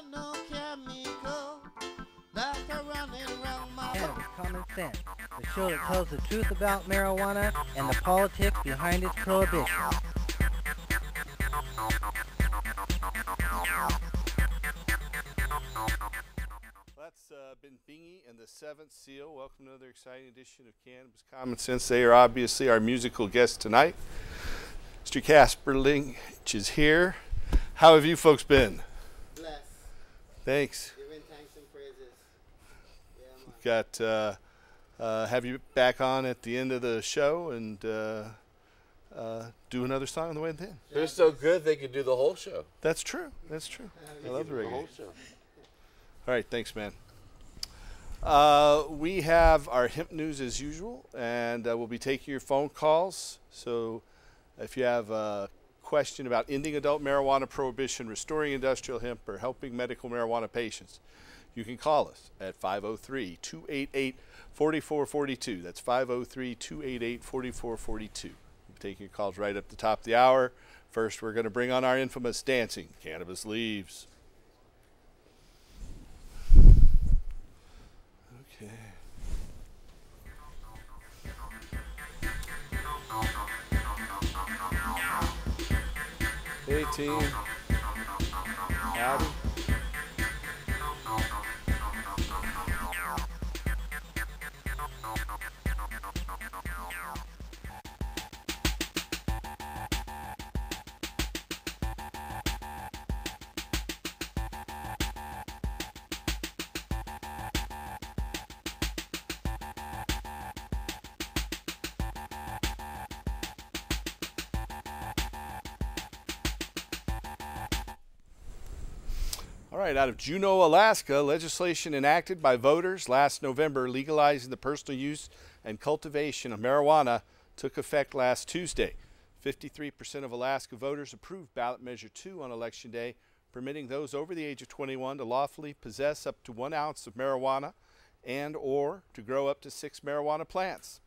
want no chemical that are running around my Cannabis Common Sense, the show that tells the truth about marijuana and the politics behind its prohibition. That's been Bingy and the Seventh Seal. Welcome to another exciting edition of Cannabis Common Sense. They are obviously our musical guest tonight. Mr. Casper Lynch is here. How have you folks been? bless. Thanks. Giving thanks and praises. Yeah, man. Got have you back on at the end of the show and do another song on the way in. They're so good they could do the whole show. That's true. That's true. I love the The reggae. whole show. All right, thanks, man. We have our hemp news as usual, and we'll be taking your phone calls. So if you have a question about ending adult marijuana prohibition, restoring industrial hemp, or helping medical marijuana patients, you can call us at 503-288-4442. That's 503-288-4442. We'll be taking your calls right up the top of the hour. First, we're going to bring on our infamous dancing Cannabis Leaves. Okay. Hey, team. Howdy. All right, out of Juneau, Alaska, legislation enacted by voters last November legalizing the personal use and cultivation of marijuana took effect last Tuesday. 53% of Alaska voters approved ballot measure 2 on election day, permitting those over the age of 21 to lawfully possess up to 1 ounce of marijuana and or to grow up to 6 marijuana plants.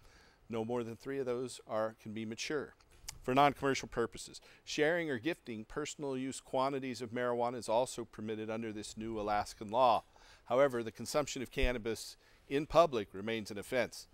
No more than 3 of those can be mature. For non-commercial purposes, sharing or gifting personal use quantities of marijuana is also permitted under this new Alaskan law. However, the consumption of cannabis in public remains an offense.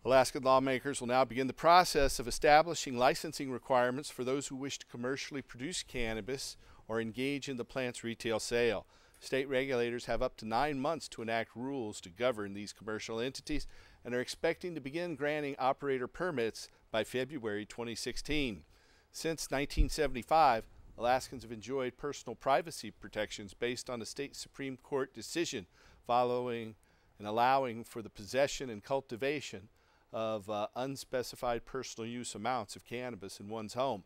Alaskan lawmakers will now begin the process of establishing licensing requirements for those who wish to commercially produce cannabis or engage in the plant's retail sale. State regulators have up to 9 months to enact rules to govern these commercial entities and are expecting to begin granting operator permits by February 2016. Since 1975, Alaskans have enjoyed personal privacy protections based on a state Supreme Court decision following and allowing for the possession and cultivation of unspecified personal use amounts of cannabis in one's home.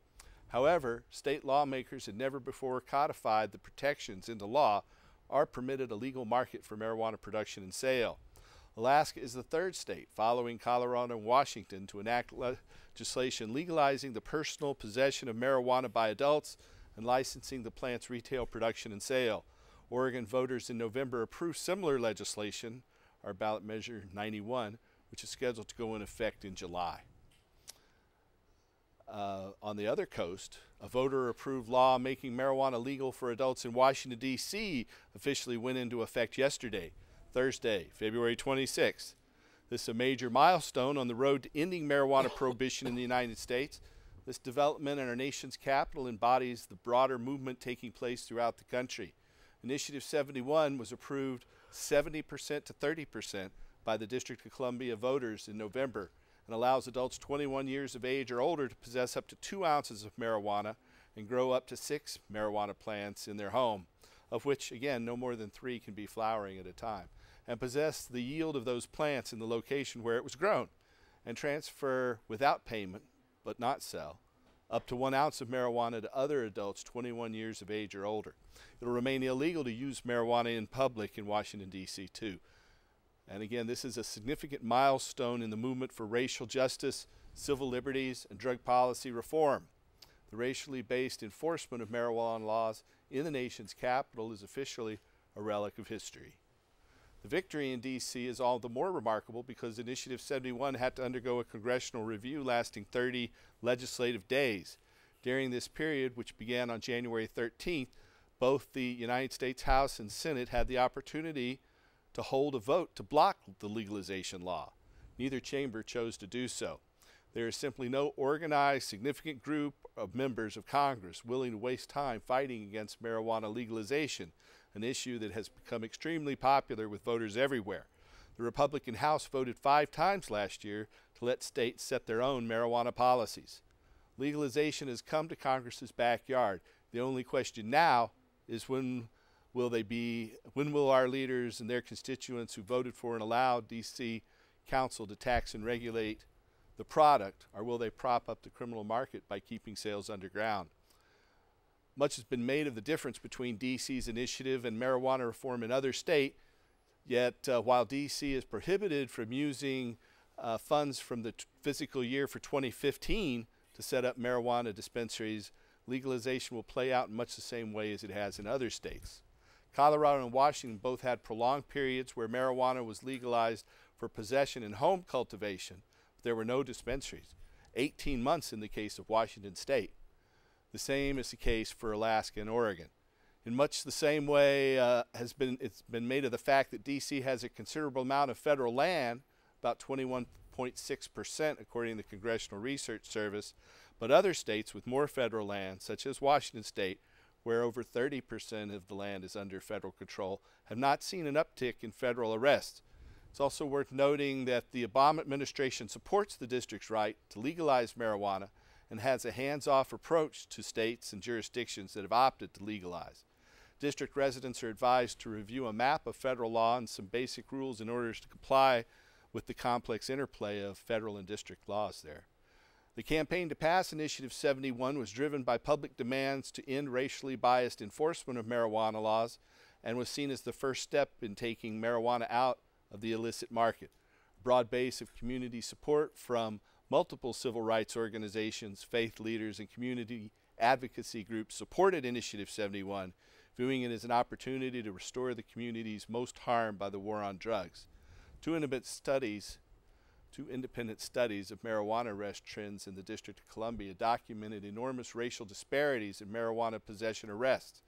However, state lawmakers had never before codified the protections into law or permitted a legal market for marijuana production and sale. Alaska is the 3rd state, following Colorado and Washington, to enact legislation legalizing the personal possession of marijuana by adults and licensing the plant's retail production and sale. Oregon voters in November approved similar legislation, our ballot measure 91, which is scheduled to go in effect in July. On the other coast, a voter-approved law making marijuana legal for adults in Washington, D.C. officially went into effect yesterday, Thursday, February 26th. This is a major milestone on the road to ending marijuana prohibition in the United States. This development in our nation's capital embodies the broader movement taking place throughout the country. Initiative 71 was approved 70% to 30% by the District of Columbia voters in November and allows adults 21 years of age or older to possess up to 2 ounces of marijuana and grow up to 6 marijuana plants in their home, of which, again, no more than 3 can be flowering at a time, and possess the yield of those plants in the location where it was grown, and transfer without payment, but not sell, up to 1 ounce of marijuana to other adults 21 years of age or older. It will remain illegal to use marijuana in public in Washington, D.C., too. And again, this is a significant milestone in the movement for racial justice, civil liberties, and drug policy reform. The racially based enforcement of marijuana laws in the nation's capital is officially a relic of history. The victory in D.C. is all the more remarkable because Initiative 71 had to undergo a congressional review lasting 30 legislative days. During this period, which began on January 13th, Both the United States House and Senate had the opportunity to hold a vote to block the legalization law. Neither chamber chose to do so. There is simply no organized, significant group of members of Congress willing to waste time fighting against marijuana legalization, an issue that has become extremely popular with voters everywhere. The Republican House voted 5 times last year to let states set their own marijuana policies. Legalization has come to Congress's backyard. The only question now is when will our leaders and their constituents who voted for and allowed D.C. Council to tax and regulate the product, or will they prop up the criminal market by keeping sales underground? Much has been made of the difference between D.C.'s initiative and marijuana reform in other states, yet while D.C. is prohibited from using funds from the fiscal year for 2015 to set up marijuana dispensaries, legalization will play out in much the same way as it has in other states. Colorado and Washington both had prolonged periods where marijuana was legalized for possession and home cultivation, but there were no dispensaries. 18 months in the case of Washington State. The same is the case for Alaska and Oregon. In much the same way it's been made of the fact that D.C. has a considerable amount of federal land, about 21.6% according to the Congressional Research Service, but other states with more federal land, such as Washington State, where over 30% of the land is under federal control, have not seen an uptick in federal arrests. It's also worth noting that the Obama administration supports the district's right to legalize marijuana and has a hands-off approach to states and jurisdictions that have opted to legalize. District residents are advised to review a map of federal law and some basic rules in order to comply with the complex interplay of federal and district laws there. The campaign to pass Initiative 71 was driven by public demands to end racially biased enforcement of marijuana laws and was seen as the first step in taking marijuana out of the illicit market. A broad base of community support from multiple civil rights organizations, faith leaders, and community advocacy groups supported Initiative 71, viewing it as an opportunity to restore the communities most harmed by the war on drugs. Two independent studies of marijuana arrest trends in the District of Columbia documented enormous racial disparities in marijuana possession arrests.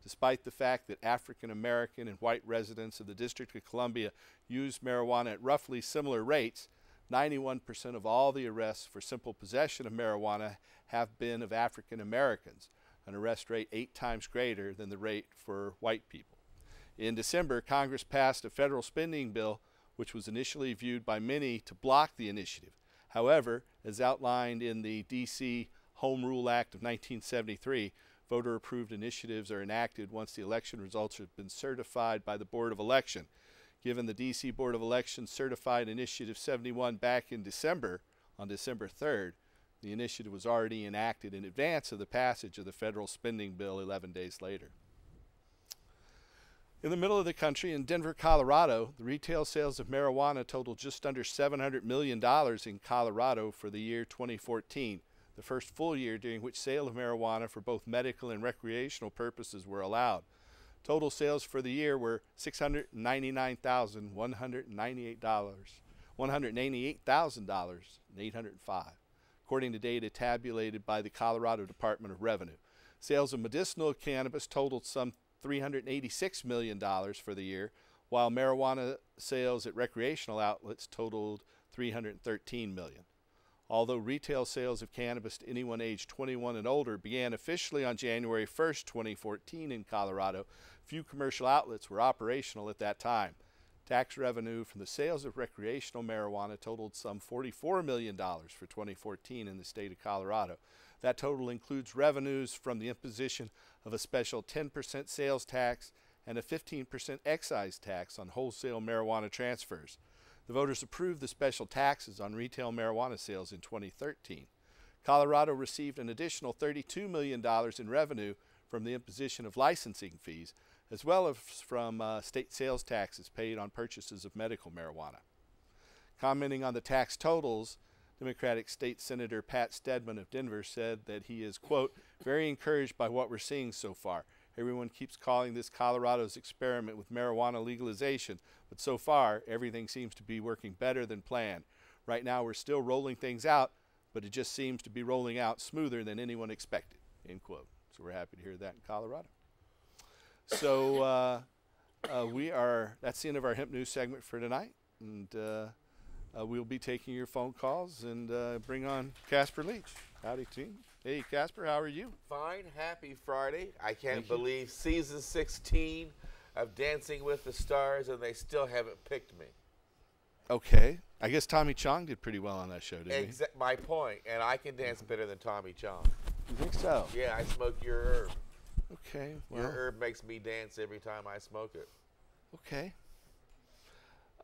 Despite the fact that African American and white residents of the District of Columbia use marijuana at roughly similar rates, 91% of all the arrests for simple possession of marijuana have been of African Americans, an arrest rate 8 times greater than the rate for white people. In December, Congress passed a federal spending bill which was initially viewed by many to block the initiative. However, as outlined in the D.C. Home Rule Act of 1973, voter-approved initiatives are enacted once the election results have been certified by the Board of Election. Given the D.C. Board of Elections certified Initiative 71 back in December, on December 3rd, the initiative was already enacted in advance of the passage of the federal spending bill 11 days later. In the middle of the country, in Denver, Colorado, the retail sales of marijuana totaled just under $700 million in Colorado for the year 2014, the first full year during which sale of marijuana for both medical and recreational purposes were allowed. Total sales for the year were $188,805, according to data tabulated by the Colorado Department of Revenue. Sales of medicinal cannabis totaled some $386 million for the year, while marijuana sales at recreational outlets totaled $313 million. Although retail sales of cannabis to anyone aged 21 and older began officially on January 1st, 2014 in Colorado, few commercial outlets were operational at that time. Tax revenue from the sales of recreational marijuana totaled some $44 million for 2014 in the state of Colorado. That total includes revenues from the imposition of a special 10% sales tax and a 15% excise tax on wholesale marijuana transfers. The voters approved the special taxes on retail marijuana sales in 2013. Colorado received an additional $32 million in revenue from the imposition of licensing fees, as well as from state sales taxes paid on purchases of medical marijuana. Commenting on the tax totals, Democratic State Senator Pat Stedman of Denver said that he is, quote, very encouraged by what we're seeing so far. Everyone keeps calling this Colorado's experiment with marijuana legalization, but so far everything seems to be working better than planned. Right now we're still rolling things out, but it just seems to be rolling out smoother than anyone expected, end quote. So we're happy to hear that in Colorado. So that's the end of our hemp news segment for tonight. And we'll be taking your phone calls and bring on Casper Leach. Howdy, team. Hey, Casper, how are you? Fine. Happy Friday. I can't Thank you. believe season 16 of Dancing with the Stars, and they still haven't picked me. Okay. I guess Tommy Chong did pretty well on that show, didn't he? My point. And I can dance better than Tommy Chong. You think so? Yeah, I smoke your herb. Okay. Well, Your herb makes me dance every time I smoke it. okay.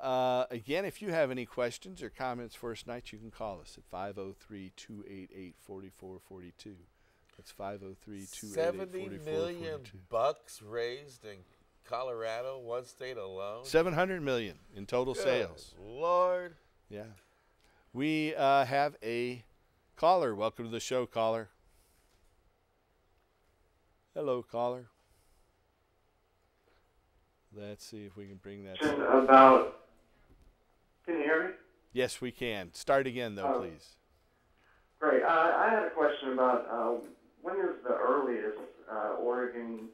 Again, if you have any questions or comments for us tonight, you can call us at 503-288-4442. That's 503-288-4442. 70 million bucks raised in Colorado, one state alone. 700 million in total Good sales. Lord. Yeah. We have a caller. Welcome to the show, caller. Hello, caller. Let's see if we can bring that. Can you hear me? Yes, we can. Start again, though, please. Great. I had a question about when is the earliest Oregon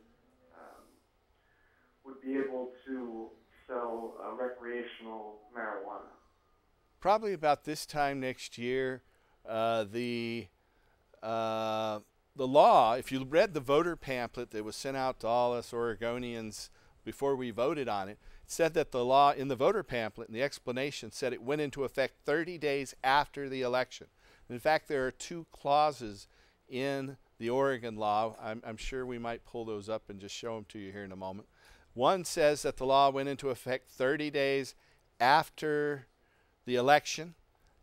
would be able to sell recreational marijuana? Probably about this time next year. The law, if you read the voter pamphlet that was sent out to all us Oregonians before we voted on it, it said that the law in the voter pamphlet and the explanation said it went into effect 30 days after the election. In fact, there are two clauses in the Oregon law. I'm sure we might pull those up and just show them to you here in a moment. One says that the law went into effect 30 days after the election,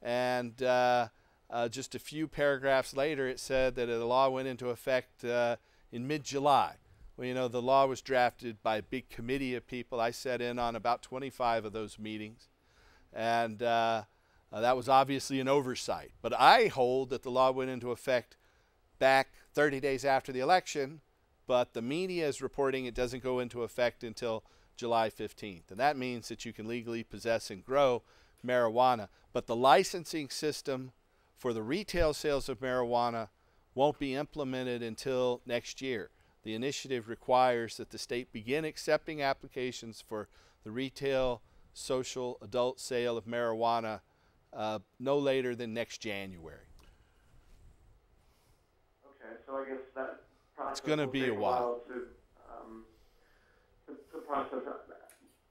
and just a few paragraphs later it said that the law went into effect in mid-July. Well, you know, the law was drafted by a big committee of people. I sat in on about 25 of those meetings, and that was obviously an oversight. But I hold that the law went into effect back 30 days after the election, but the media is reporting it doesn't go into effect until July 15th. And that means that you can legally possess and grow marijuana. But the licensing system for the retail sales of marijuana won't be implemented until next year. The initiative requires that the state begin accepting applications for the retail, social, adult sale of marijuana no later than next January. Okay, so I guess that process It's going to will be take a while. to process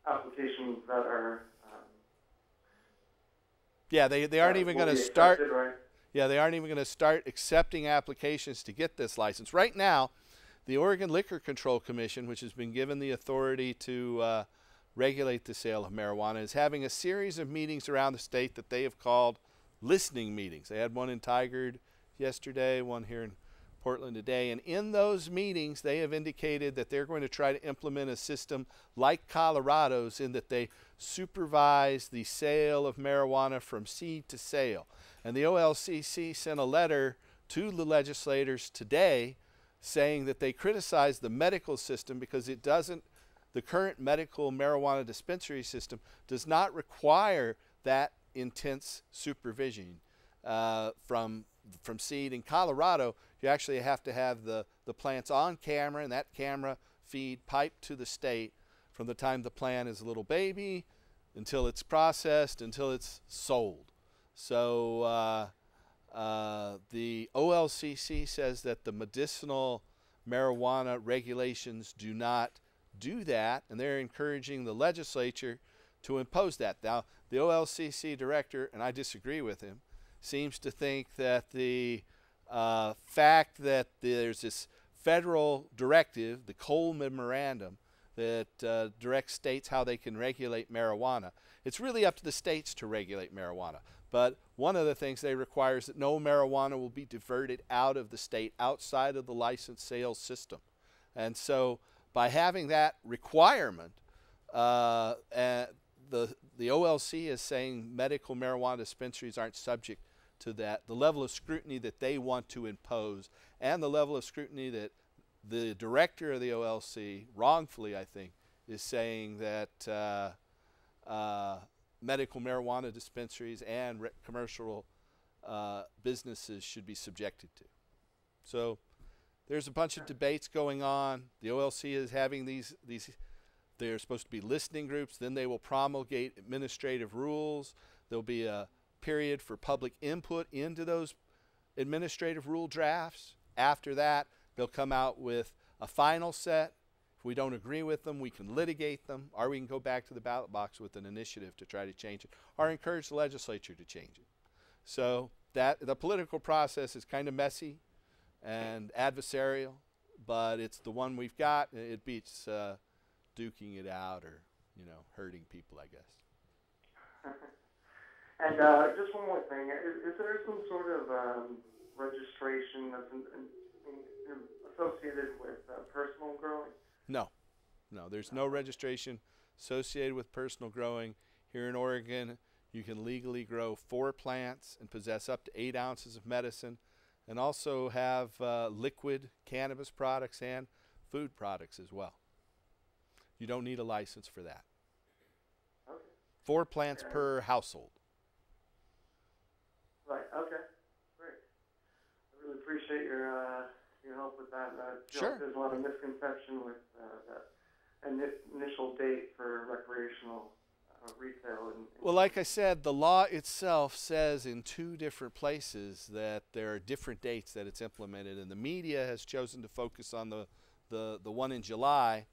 applications that are Yeah, they aren't even will going to be start. accepted, right? Yeah, they aren't even going to start accepting applications to get this license. Right now, the Oregon Liquor Control Commission, which has been given the authority to regulate the sale of marijuana, is having a series of meetings around the state that they have called listening meetings. They had one in Tigard yesterday, one here in Portland today, and in those meetings they have indicated that they're going to try to implement a system like Colorado's in that they supervise the sale of marijuana from seed to sale. And the OLCC sent a letter to the legislators today saying that they criticize the medical system because it doesn't, the current medical marijuana dispensary system does not require that intense supervision from seed. In Colorado, you actually have to have the plants on camera, and that camera feed piped to the state from the time the plant is a little baby until it's processed, until it's sold. So the OLCC says that the medicinal marijuana regulations do not do that, and they're encouraging the legislature to impose that. Now, the OLCC director, and I disagree with him, seems to think that the fact that there's this federal directive, the Cole Memorandum, that directs states how they can regulate marijuana. It's really up to the states to regulate marijuana. But one of the things they require is that no marijuana will be diverted out of the state outside of the licensed sales system. And so by having that requirement, the OLC is saying medical marijuana dispensaries aren't subject to that, the level of scrutiny that they want to impose, and the level of scrutiny that the director of the OLC, wrongfully I think, is saying that medical marijuana dispensaries and commercial businesses should be subjected to. So there's a bunch of debates going on. The OLC is having these they're supposed to be listening groups. Then they will promulgate administrative rules. There'll be a period for public input into those administrative rule drafts. After that, they'll come out with a final set. If we don't agree with them, we can litigate them, or we can go back to the ballot box with an initiative to try to change it, or encourage the legislature to change it. So that the political process is kind of messy and adversarial, but it's the one we've got. It beats duking it out or, hurting people, I guess. And just one more thing. Is there some sort of registration that's associated with personal growing? No, there's no registration associated with personal growing. Here in Oregon, you can legally grow 4 plants and possess up to 8 ounces of medicine, and also have liquid cannabis products and food products as well. You don't need a license for that. Okay. 4 plants per household. Right. Okay. Great. I really appreciate your help with that. Sure. There's a lot of misconception with that initial date for recreational retail. Well, like I said, the law itself says in 2 different places that there are different dates that it's implemented, and the media has chosen to focus on the one in July.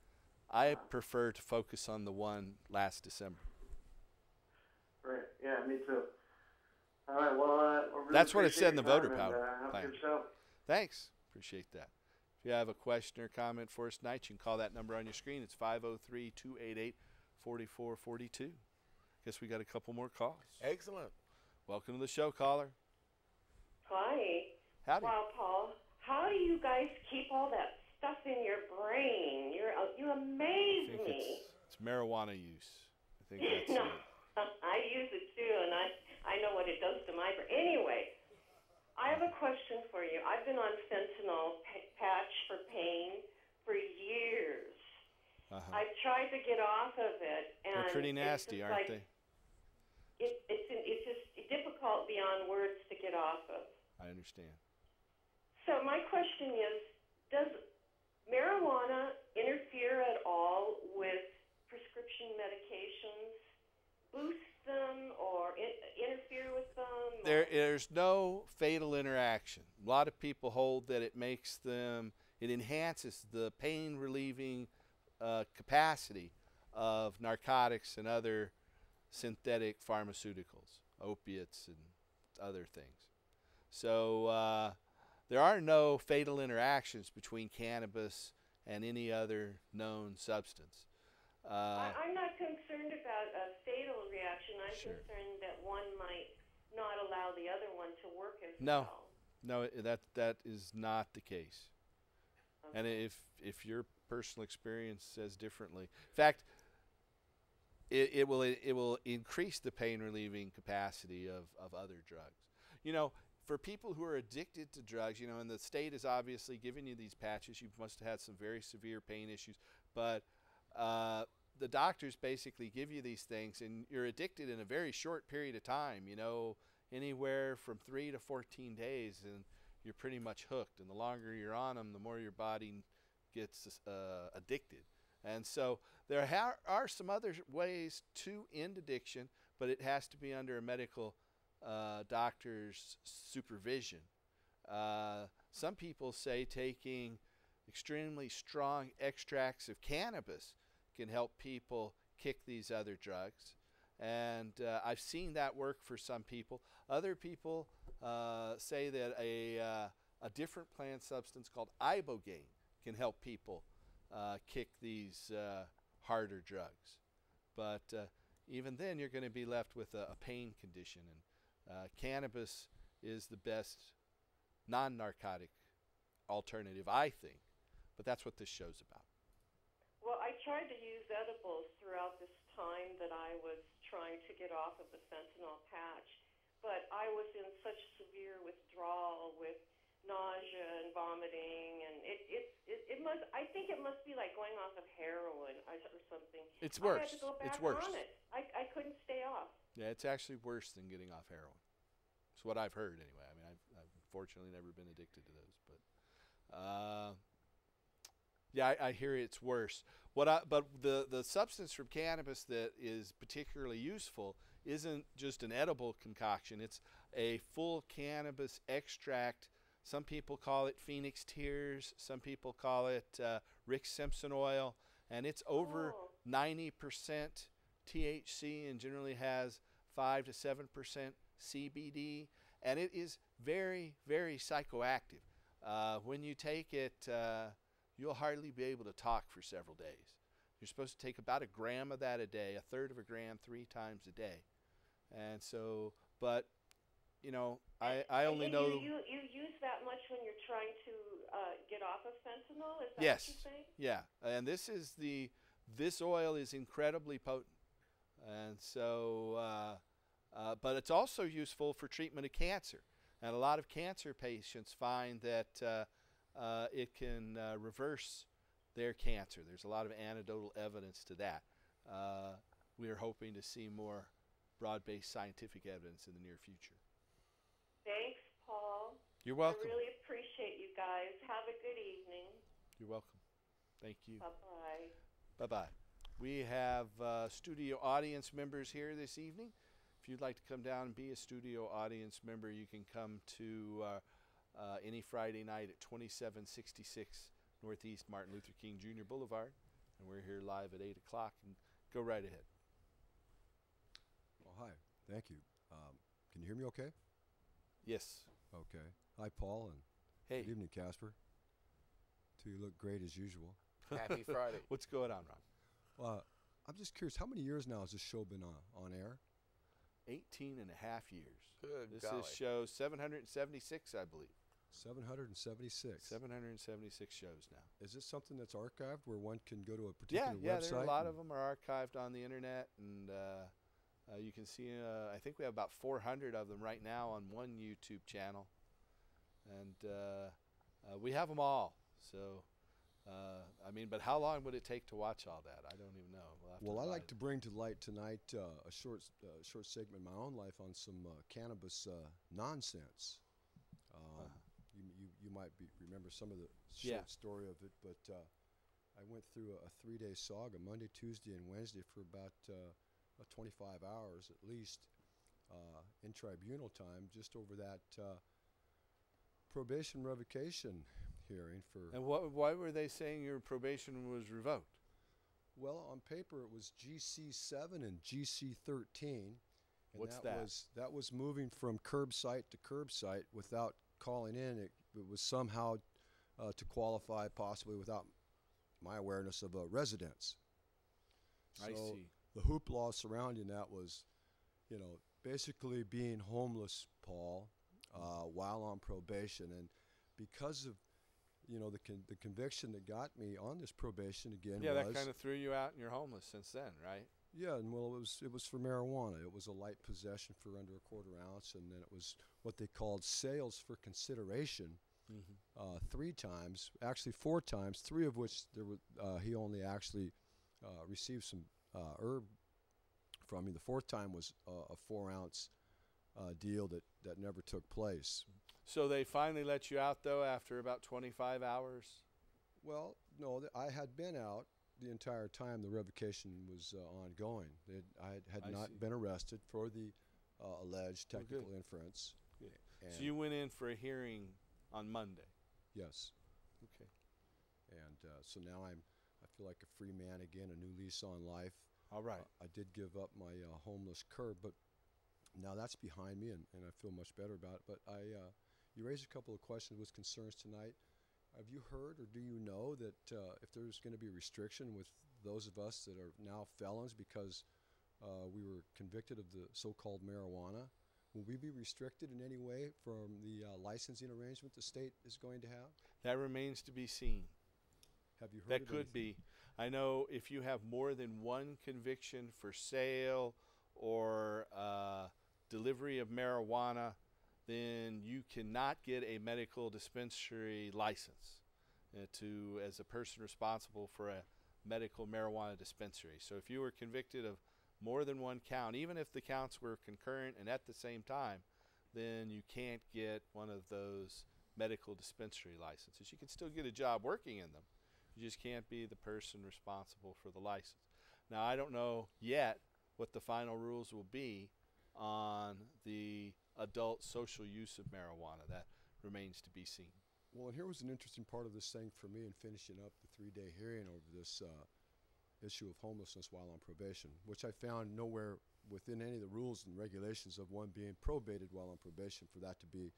I prefer to focus on the one last December. Right. Yeah, me too. All right. Well, I really that's what it said in the voter and, power have a plan. good show. Thanks. Appreciate that. If you have a question or comment for us tonight, you can call that number on your screen. It's 503-288-4442. Guess we got a couple more calls. Excellent. Welcome to the show, caller. Hi. Howdy. Wow, Paul. How do you guys keep all that stuff in your brain? You amaze me. It's marijuana use. I think that's No, it. I use it too, and I know what it does to my brain. Anyway, I have a question for you. I've been on fentanyl patch for pain for years. I've tried to get off of it, and they're pretty nasty, aren't they? It's just difficult beyond words to get off of. I understand. So my question is, does marijuana interfere at all with prescription medications, boost them or interfere with them? There's no fatal interaction. A lot of people hold that it enhances the pain relieving capacity of narcotics and other synthetic pharmaceuticals, opiates and other things. So there are no fatal interactions between cannabis and any other known substance. I'm not concerned about a fatal reaction. I'm Sure. concerned that one might not allow the other one to work as well. No, that is not the case. Okay. And if your personal experience says differently, in fact, it will increase the pain relieving capacity of other drugs. For people who are addicted to drugs, and the state is obviously giving you these patches, you must have had some very severe pain issues, but the doctors basically give you these things, and you're addicted in a very short period of time, anywhere from 3 to 14 days, and you're pretty much hooked. And the longer you're on them, the more your body gets addicted. And so there are some other ways to end addiction, but it has to be under a medical doctor's supervision. Some people say taking extremely strong extracts of cannabis can help people kick these other drugs. And I've seen that work for some people. Other people say that a different plant substance called ibogaine can help people kick these harder drugs. But even then, you're going to be left with a pain condition. And cannabis is the best non-narcotic alternative, I think. But that's what this show's about. Well, I tried to use edibles throughout this time that I was trying to get off of the fentanyl patch, but I was in such severe withdrawal with nausea and vomiting, and I think it must be like going off of heroin or something. It's worse. I had to go back it's worse. on it. I couldn't stay off. Yeah, it's actually worse than getting off heroin. It's what I've heard anyway. I mean, I've unfortunately never been addicted to those, but Yeah, I hear it's worse. But the substance from cannabis that is particularly useful isn't just an edible concoction. It's a full cannabis extract. Some people call it Phoenix Tears. Some people call it Rick Simpson oil, and it's over 90% THC and generally has 5 to 7% CBD, and it is very, very psychoactive. When you take it, you'll hardly be able to talk for several days. You're supposed to take about a gram of that a day, a third of a gram 3 times a day. And so, but, you know, I only know... You use that much when you're trying to get off of fentanyl? Is that yes. what you're saying? Yeah. And this oil is incredibly potent. And so, but it's also useful for treatment of cancer. And a lot of cancer patients find that it can reverse their cancer. There's a lot of anecdotal evidence to that. We are hoping to see more broad-based scientific evidence in the near future. Thanks, Paul. You're welcome. I really appreciate you guys. Have a good evening. You're welcome. Thank you. Bye-bye. Bye-bye. We have studio audience members here this evening. If you'd like to come down and be a studio audience member, you can come to any Friday night at 2766 Northeast Martin Luther King Jr. Boulevard. And we're here live at 8 o'clock. And go right ahead. Oh, hi. Thank you. Can you hear me okay? Yes. Okay. Hi, Paul, and hey. Good evening, Casper. You look great as usual. Happy Friday. What's going on, Ron? Well, I'm just curious, how many years now has this show been on air? 18 and a half years. Good This golly. is show 776, I believe. 776. 776 shows now. Is this something that's archived where one can go to a particular website? Yeah, there are a lot of them are archived on the internet, and you can see, I think we have about 400 of them right now on one YouTube channel. And we have them all. So, I mean, but how long would it take to watch all that? I don't even know. Well, I like to bring to light tonight a short segment of my own life on some cannabis nonsense. You might remember some of the short story of it, but I went through a 3-day saga, Monday, Tuesday, and Wednesday for about 25 hours at least in tribunal time, just over that probation revocation hearing for. And why were they saying your probation was revoked? Well, on paper it was GC7 and GC13. And What's that? That was moving from curb site to curb site without calling in. It was somehow to qualify, possibly without my awareness of a residence. I see. The hoopla surrounding that was, basically being homeless, Paul, while on probation. And because of, the conviction that got me on this probation again that kind of threw you out and you're homeless since then, right? Yeah, and well, it was for marijuana. It was a light possession for under a quarter ounce, and then it was what they called sales for consideration 3 times, actually 4 times, 3 of which he only actually received some herb from me. The 4th time was a 4-ounce deal that never took place. So they finally let you out, though, after about 25 hours? Well, no, I had been out the entire time the revocation was ongoing. I had not been arrested for the alleged technical inference. So you went in for a hearing on Monday? Yes. Okay. And so now I feel like a free man again, a new lease on life. All right. I did give up my homeless curb, but now that's behind me, and I feel much better about it. But you raised a couple of questions with concerns tonight. Have you heard or do you know that if there's going to be a restriction with those of us that are now felons because we were convicted of the so-called marijuana, will we be restricted in any way from the licensing arrangement the state is going to have? That remains to be seen. Have you heard that of could anything? be. I know if you have more than one conviction for sale or delivery of marijuana, then you cannot get a medical dispensary license as a person responsible for a medical marijuana dispensary. So if you were convicted of more than one count, even if the counts were concurrent and at the same time, then you can't get one of those medical dispensary licenses. You can still get a job working in them. You just can't be the person responsible for the license. Now, I don't know yet what the final rules will be on the adult social use of marijuana. That remains to be seen. Well, and here was an interesting part of this thing for me in finishing up the 3-day hearing over this issue of homelessness while on probation, which I found nowhere within any of the rules and regulations of one being probated while on probation for that to be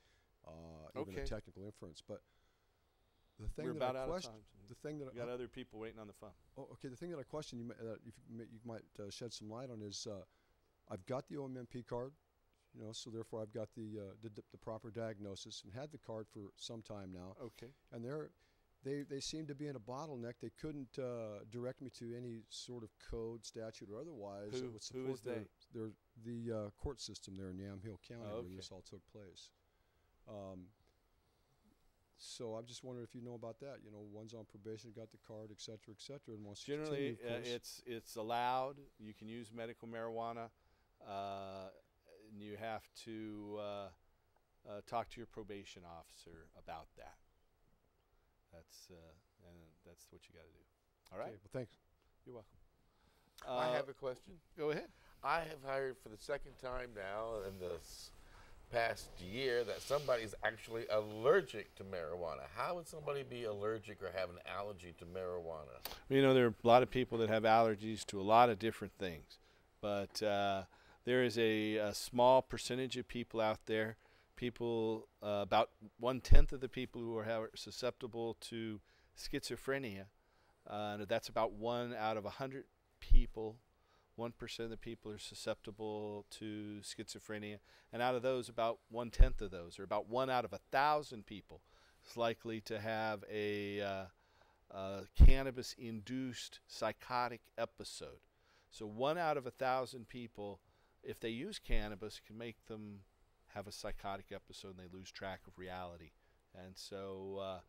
even a technical inference. But the thing We're that about I out of question, time. the thing that We got other people waiting on the phone. oh, okay, the thing that I question you might shed some light on is I've got the OMMP card, you know, so therefore I've got the proper diagnosis and had the card for some time now. Okay. And they seem to be in a bottleneck. They couldn't direct me to any sort of code, statute, or otherwise that would support who is they? the court system there in Yamhill County where this all took place. So I'm just wondering if you know about that. You know, one's on probation, got the card, et cetera, and wants Generally, to continue, of course. it's allowed. You can use medical marijuana. And you have to talk to your probation officer about that. That's what you got to do. All right. Okay, well, thanks. You're welcome. I have a question. Go ahead. I have heard for the second time now in this past year that somebody's actually allergic to marijuana. How would somebody be allergic or have an allergy to marijuana? You know, there are a lot of people that have allergies to a lot of different things, but there is a small percentage of people out there, about 1/10 of the people who are susceptible to schizophrenia. That's about 1 out of 100 people. 1% of the people are susceptible to schizophrenia, and out of those, about 1/10 of those, or about 1 out of 1,000 people, is likely to have a cannabis-induced psychotic episode. So 1 out of 1,000 people, if they use cannabis, can make them have a psychotic episode and they lose track of reality. And so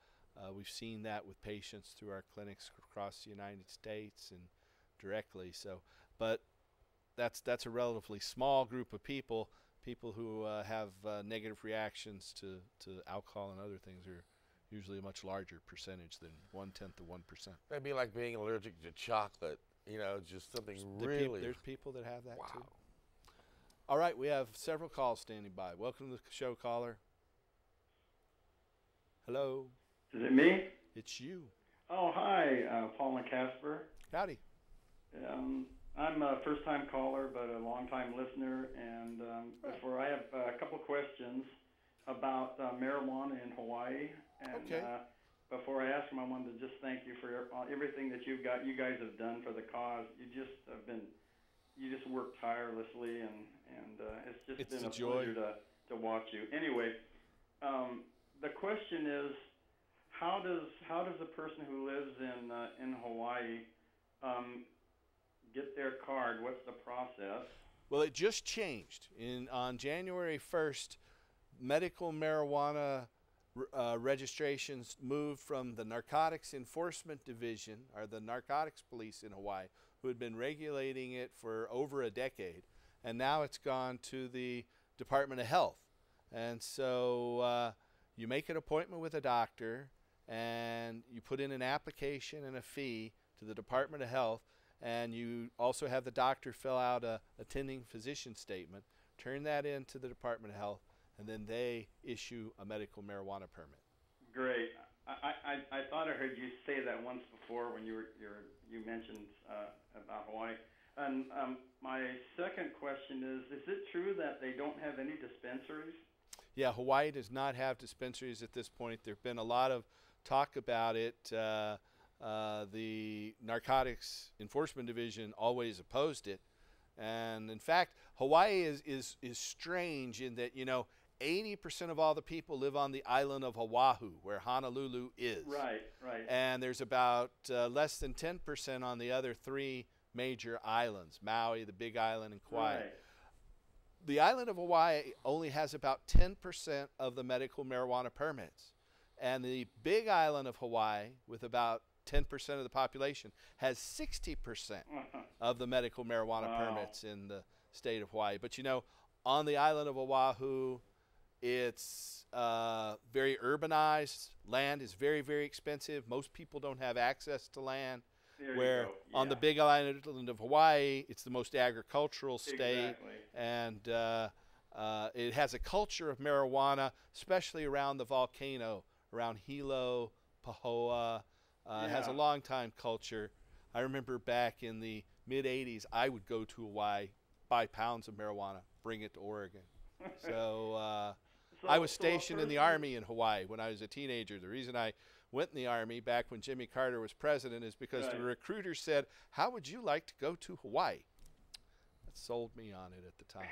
we've seen that with patients through our clinics across the United States and directly. So, but that's a relatively small group of people. People who have negative reactions to alcohol and other things are usually a much larger percentage than 1/10 of 1%. That'd be like being allergic to chocolate. You know, just something really. There's people that have that wow. too. All right, we have several calls standing by. Welcome to the show, caller. Hello. Is it me? It's you. Oh, hi, Paul McCasper. Howdy. I'm a first-time caller, but a long-time listener. And before I have a couple questions about marijuana in Hawaii. And okay. Before I ask them, I wanted to just thank you for everything that you guys have done for the cause. You just work tirelessly, and it's been a pleasure to watch you. Anyway, the question is, how does a person who lives in Hawaii get their card? What's the process? Well, it just changed. On January 1st, medical marijuana registrations moved from the Narcotics Enforcement Division, or the Narcotics Police in Hawaii, who had been regulating it for over a decade, and now it's gone to the Department of Health. And so you make an appointment with a doctor, and you put in an application and a fee to the Department of Health, and you also have the doctor fill out a attending physician statement, turn that in to the Department of Health, and then they issue a medical marijuana permit. Great. I thought I heard you say that once before when you mentioned about Hawaii. And my second question is it true that they don't have any dispensaries? Yeah, Hawaii does not have dispensaries at this point. There have been a lot of talk about it. The Narcotics Enforcement Division always opposed it. And in fact, Hawaii is strange in that, 80% of all the people live on the island of Oahu, where Honolulu is. Right. And there's about less than 10% on the other 3 major islands, Maui, the Big Island, and Kauai. Right. The island of Hawaii only has about 10% of the medical marijuana permits. And the Big Island of Hawaii, with about 10% of the population, has 60% of the medical marijuana permits in the state of Hawaii. But on the island of Oahu, It's very urbanized. Land is very, very expensive. Most people don't have access to land. There Where you go. on the Yeah. big island of Hawaii, it's the most agricultural state. Exactly. And it has a culture of marijuana, especially around the volcano, around Hilo, Pahoa. It has a Yeah. long time culture. I remember back in the mid 80s, I would go to Hawaii, buy pounds of marijuana, bring it to Oregon. So I was stationed in the Army in Hawaii when I was a teenager. The reason I went in the Army back when Jimmy Carter was president is because the recruiter said, "How would you like to go to Hawaii?" That sold me on it at the time.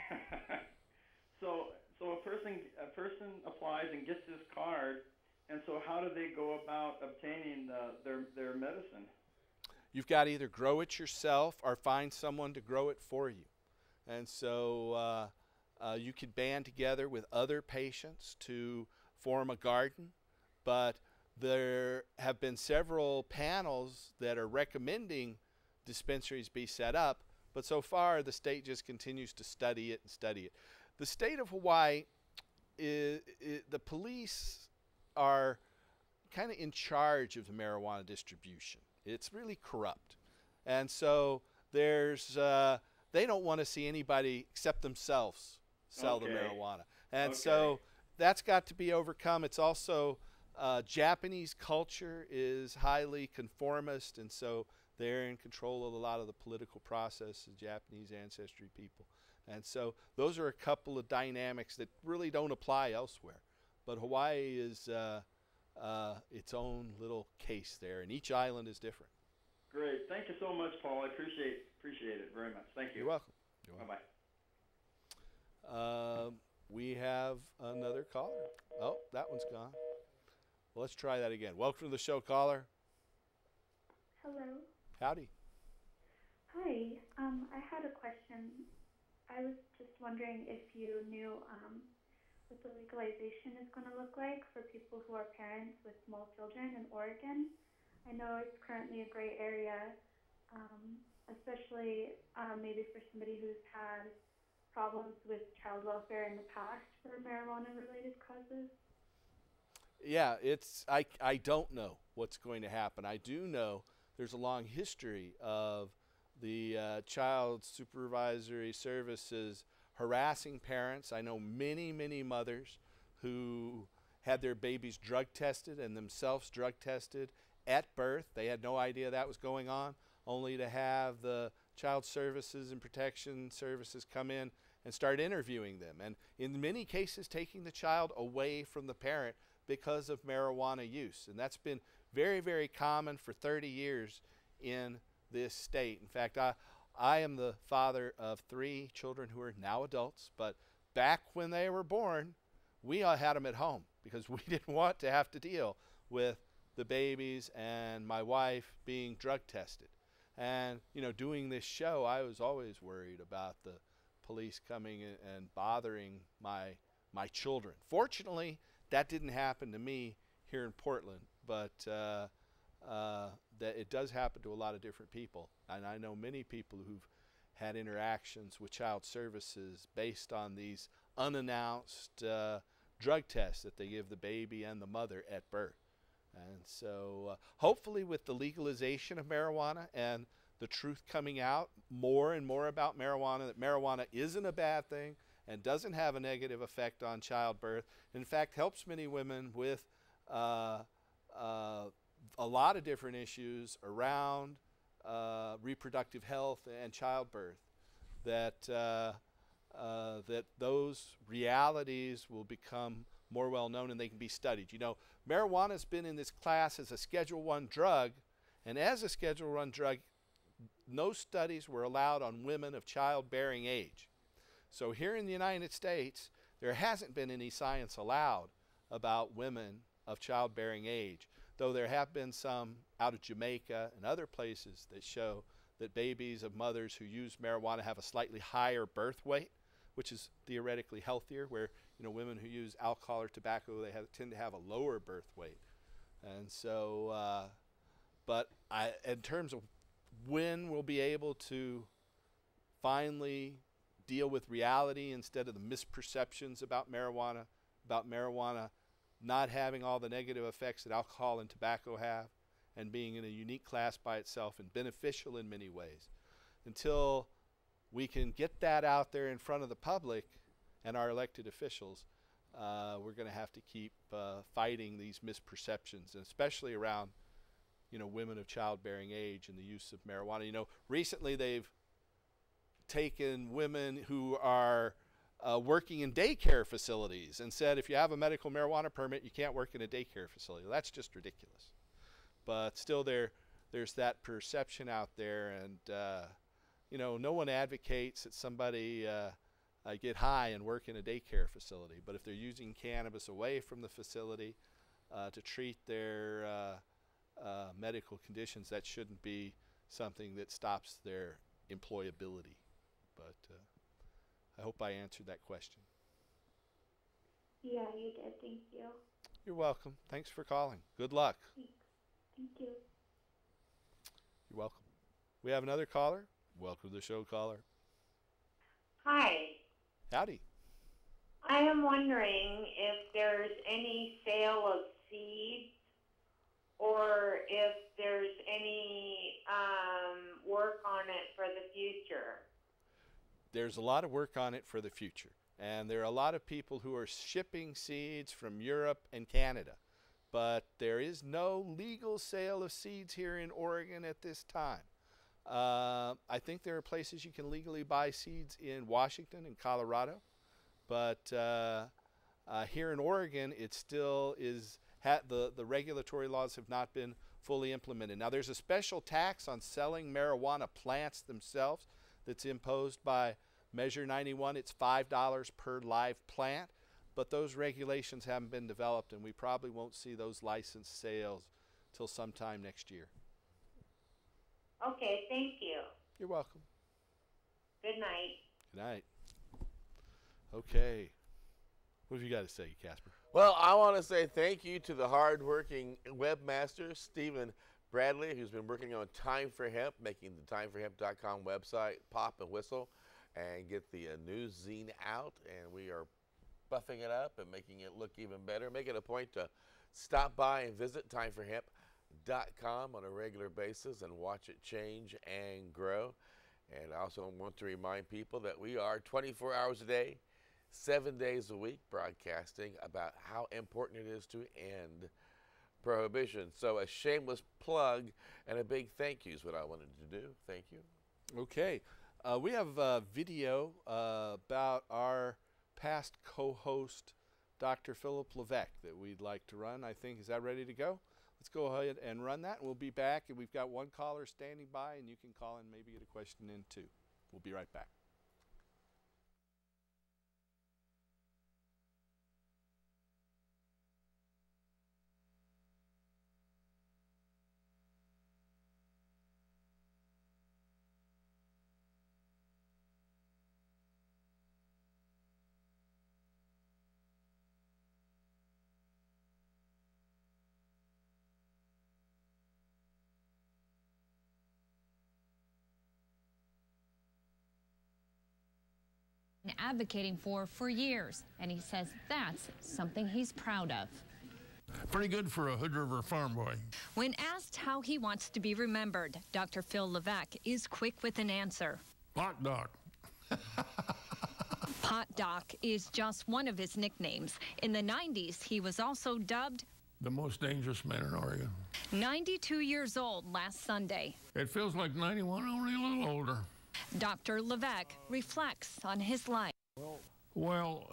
So a person applies and gets this card, and so how do they go about obtaining their medicine? You've got to either grow it yourself or find someone to grow it for you. And so you could band together with other patients to form a garden, but there have been several panels that are recommending dispensaries be set up, but so far the state just continues to study it and study it. The state of Hawaii, the police are kind of in charge of the marijuana distribution. It's really corrupt. And so there's they don't want to see anybody except themselves sell the marijuana. And so that's got to be overcome. It's also Japanese culture is highly conformist, and so they're in control of a lot of the political process, the Japanese ancestry people. And so those are a couple of dynamics that really don't apply elsewhere. But Hawaii is its own little case there, and each island is different. Great. Thank you so much, Paul. I appreciate it very much. Thank you. You're welcome. Bye-bye. We have another caller. Oh, that one's gone. Well, let's try that again. Welcome to the show, caller. Hello. Howdy. Hi. I had a question. I was just wondering if you knew what the legalization is going to look like for people who are parents with small children in Oregon. I know it's currently a gray area, especially maybe for somebody who's had problems with child welfare in the past for marijuana-related causes. Yeah, I don't know what's going to happen. I do know there's a long history of the Child Supervisory Services harassing parents. I know many, many mothers who had their babies drug tested and themselves drug tested at birth. They had no idea that was going on, only to have the Child Services and Protection Services come in and start interviewing them. And in many cases, taking the child away from the parent because of marijuana use. And that's been very, very common for 30 years in this state. In fact, I am the father of 3 children who are now adults, but back when they were born, we all had them at home because we didn't want to have to deal with the babies and my wife being drug tested. And, you know, doing this show, I was always worried about the police coming and bothering my children. Fortunately, that didn't happen to me here in Portland, but that it does happen to a lot of different people. And I know many people who've had interactions with child services based on these unannounced drug tests that they give the baby and the mother at birth. And so hopefully with the legalization of marijuana and the truth coming out more and more about marijuana, that marijuana isn't a bad thing and doesn't have a negative effect on childbirth. In fact, helps many women with a lot of different issues around reproductive health and childbirth, that those realities will become more well known and they can be studied. You know, marijuana has been in this class as a Schedule I drug, and as a Schedule I drug, no studies were allowed on women of childbearing age. So here in the United States, there hasn't been any science allowed about women of childbearing age, though there have been some out of Jamaica and other places that show that babies of mothers who use marijuana have a slightly higher birth weight, which is theoretically healthier, where, you know, women who use alcohol or tobacco, tend to have a lower birth weight. And so, but in terms of when we'll be able to finally deal with reality instead of the misperceptions about marijuana about marijuana not having all the negative effects that alcohol and tobacco have, and being in a unique class by itself and beneficial in many ways. Until we can get that out there in front of the public and our elected officials, we're going to have to keep fighting these misperceptions, and especially around, women of childbearing age and the use of marijuana. Recently they've taken women who are working in daycare facilities and said, if you have a medical marijuana permit, you can't work in a daycare facility. Well, that's just ridiculous. But still there's that perception out there, and no one advocates that somebody get high and work in a daycare facility. But if they're using cannabis away from the facility to treat their medical conditions, that shouldn't be something that stops their employability. But I hope I answered that question. Yeah, you did. Thank you. You're welcome. Thanks for calling. Good luck. Thanks. Thank you. You're welcome. We have another caller. Welcome to the show, caller. Hi. Howdy. I am wondering if there's any sale of seeds, or if there's any work on it for the future. There's a lot of work on it for the future. And there are a lot of people who are shipping seeds from Europe and Canada. But there is no legal sale of seeds here in Oregon at this time. I think there are places you can legally buy seeds in Washington and Colorado. But here in Oregon, it still is, the regulatory laws have not been fully implemented. Now, there's a special tax on selling marijuana plants themselves that's imposed by Measure 91. It's $5 per live plant, but those regulations haven't been developed, and we probably won't see those licensed sales till sometime next year. Okay, thank you. You're welcome. Good night. Good night. Okay. What have you got to say, Casper? Well, I want to say thank you to the hardworking webmaster, Stephen Bradley, who's been working on Time for Hemp, making the timeforhemp.com website pop and whistle and get the news zine out. And we are buffing it up and making it look even better. Make it a point to stop by and visit timeforhemp.com on a regular basis and watch it change and grow. And I also want to remind people that we are 24 hours a day, 7 days a week, broadcasting about how important it is to end prohibition. So a shameless plug and a big thank you is what I wanted to do. Thank you. Okay. We have a video about our past co-host, Dr. Philip Levesque, that we'd like to run. I think, is that ready to go? Let's go ahead and run that. We'll be back, and we've got one caller standing by, and you can call and maybe get a question in too. We'll be right back. Advocating for years, and he says that's something he's proud of. Pretty good for a Hood River farm boy. When asked how he wants to be remembered, Dr. Phil Levesque is quick with an answer. Pot Doc. Pot Doc is just one of his nicknames. In the 90s, he was also dubbed the most dangerous man in Oregon. 92 years old last Sunday. It feels like 91, only a little older. Dr. Levesque reflects on his life. Well,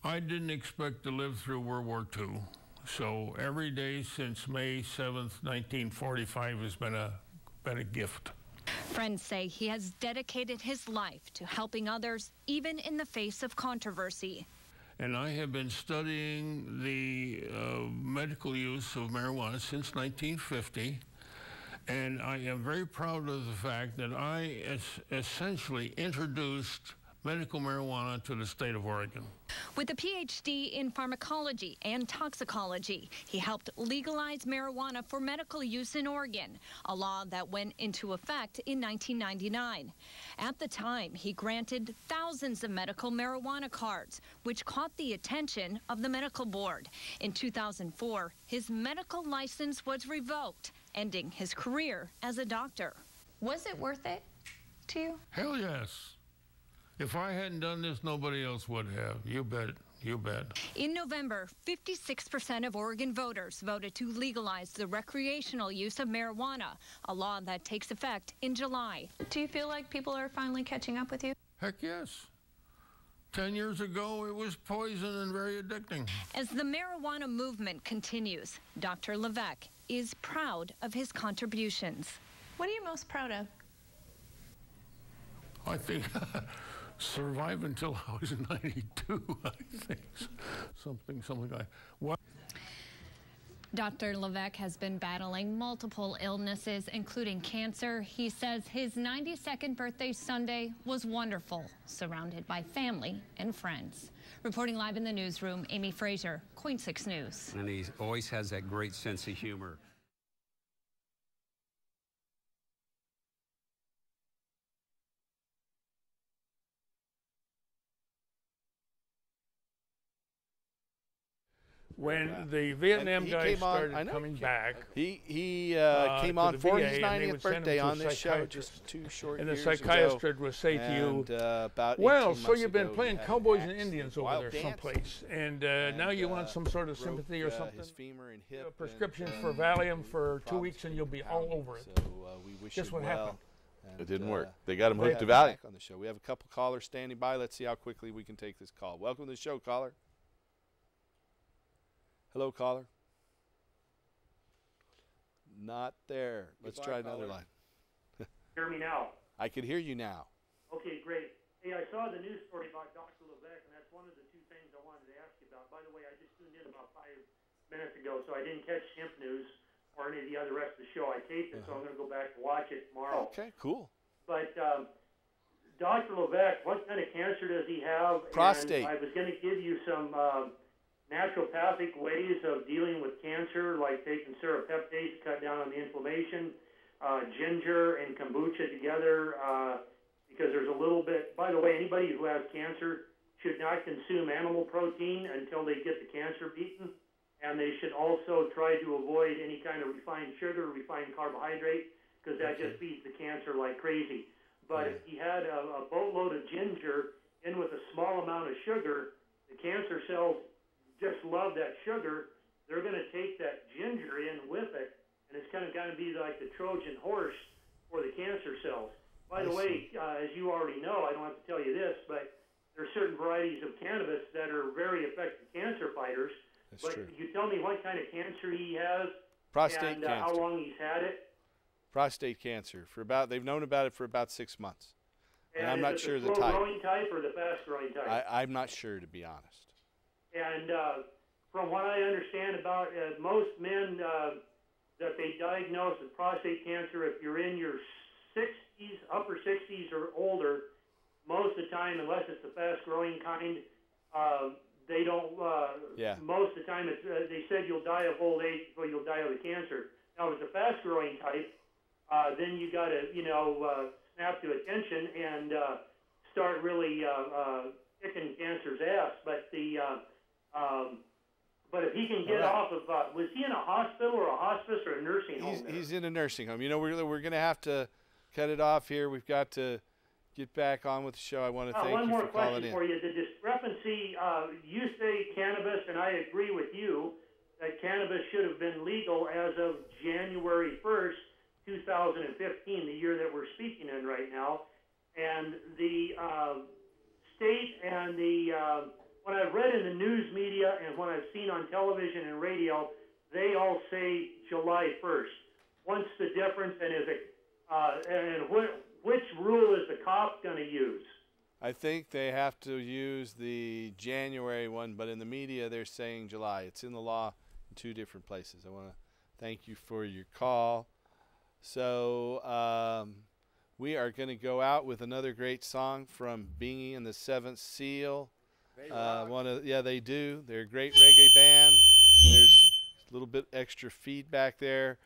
I didn't expect to live through World War II, so every day since May 7th, 1945 has been a gift. Friends say he has dedicated his life to helping others, even in the face of controversy. And I have been studying the medical use of marijuana since 1950. And I am very proud of the fact that I essentially introduced medical marijuana to the state of Oregon. With a PhD in pharmacology and toxicology, he helped legalize marijuana for medical use in Oregon, a law that went into effect in 1999. At the time, he granted thousands of medical marijuana cards, which caught the attention of the medical board. In 2004, his medical license was revoked, ending his career as a doctor. Was it worth it to you? Hell yes. If I hadn't done this, nobody else would have. You bet. You bet. In November, 56% of Oregon voters voted to legalize the recreational use of marijuana, a law that takes effect in July. Do you feel like people are finally catching up with you? Heck yes. 10 years ago, it was poison and very addicting. As the marijuana movement continues, Dr. Levesque is proud of his contributions. What are you most proud of? I think survive until I was 92, I think. Something like what? Dr. Levesque has been battling multiple illnesses, including cancer. He says his 92nd birthday Sunday was wonderful, surrounded by family and friends. Reporting live in the newsroom, Amy Frazier, KOIN 6 News. And he always has that great sense of humor. When the Vietnam guys started coming back, he came on for his 90th birthday on this show just 2 short years ago. and the psychiatrist would say to you, well, so you've been playing cowboys and Indians over there someplace, and now you want some sort of sympathy or something. His femur and hip prescriptions for Valium for 2 weeks and you'll be all over it. So we wish Guess what happened? It didn't work. They got him hooked to Valium. On the show. We have a couple callers standing by. Let's see how quickly we can take this call. Welcome to the show, caller. Hello, caller. Not there. Let's try another line. Hear me now? I can hear you now. Okay, great. Hey, I saw the news story about Dr. Levesque, and that's one of the 2 things I wanted to ask you about. By the way, I just tuned in about 5 minutes ago, so I didn't catch Hemp News or any of the other rest of the show. I taped it, so I'm going to go back and watch it tomorrow. Okay, cool. But Dr. Levesque, what kind of cancer does he have? Prostate. And I was going to give you some naturopathic ways of dealing with cancer, like taking serrapeptase to cut down on the inflammation, ginger and kombucha together, because there's a little bit. By the way, anybody who has cancer should not consume animal protein until they get the cancer beaten, and they should also try to avoid any kind of refined sugar, refined carbohydrate, because that just feeds the cancer like crazy. But if he had a boatload of ginger in with a small amount of sugar, the cancer cells just love that sugar. They're going to take that ginger in with it, and it's kind of going to be like the Trojan horse for the cancer cells. By the way, as you already know, I don't have to tell you this, but there are certain varieties of cannabis that are very effective cancer fighters. That's but true. you tell me what kind of cancer he has, Prostate and cancer. how long he's had it. Prostate cancer. They've known about it for about 6 months. And I'm not is it sure the the type. slow-growing type or the fast-growing type? I'm not sure, to be honest. And from what I understand about most men that they diagnose with prostate cancer, if you're in your 60s, upper 60s or older, most of the time, unless it's the fast-growing kind, they don't. Most of the time, they said you'll die of old age before you'll die of the cancer. Now, with the fast-growing type, then you got to, snap to attention and start really kicking cancer's ass. But but if he can get off of, was he in a hospital or a hospice or a nursing home? He's in a nursing home. We're going to have to cut it off here. We've got to get back on with the show. I want to thank you for calling in. One more question for you. The discrepancy, you say cannabis, and I agree with you, that cannabis should have been legal as of January 1st, 2015, the year that we're speaking in right now. And the state and the, what I've read in the news media and what I've seen on television and radio, they all say July 1st. What's the difference, and is it, and which rule is the cop going to use? I think they have to use the January one, but in the media they're saying July. It's in the law in 2 different places. I want to thank you for your call. So We are going to go out with another great song from Bingy and the Seventh Seal. They do. They're a great reggae band. There's a little bit extra feedback there.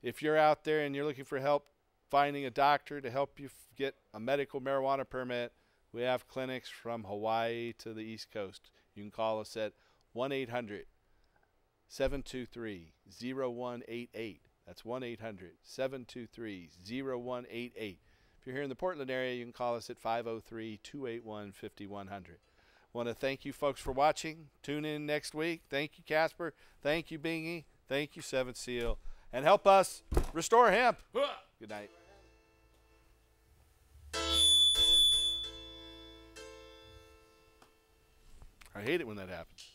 If you're out there and you're looking for help finding a doctor to help you get a medical marijuana permit, we have clinics from Hawaii to the East Coast. You can call us at 1-800-723-0188. That's 1-800-723-0188. If you're here in the Portland area, you can call us at 503-281-5100. Want to thank you folks for watching. Tune in next week. Thank you, Casper. Thank you, Bingy. Thank you, Seventh Seal. And help us restore hemp. Good night. I hate it when that happens.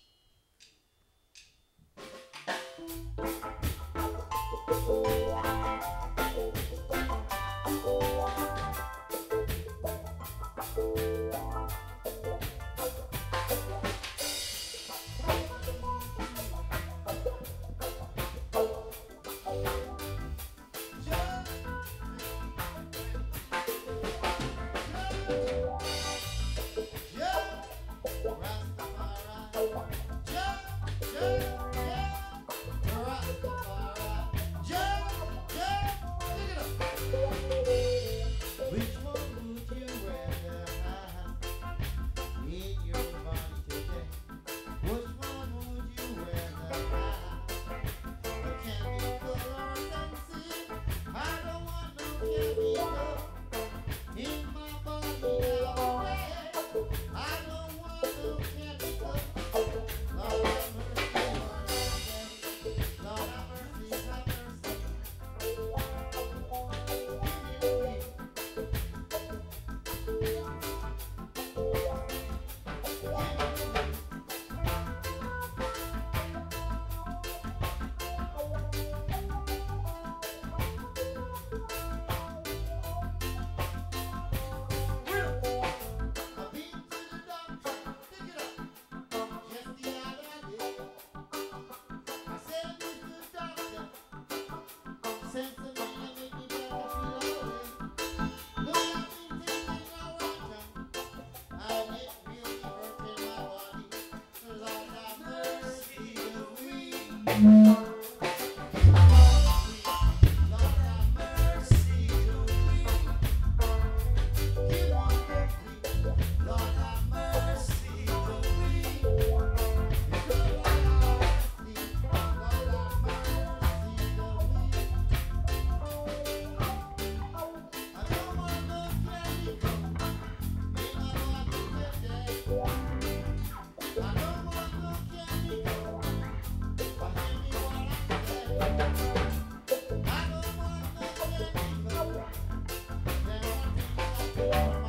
Yeah.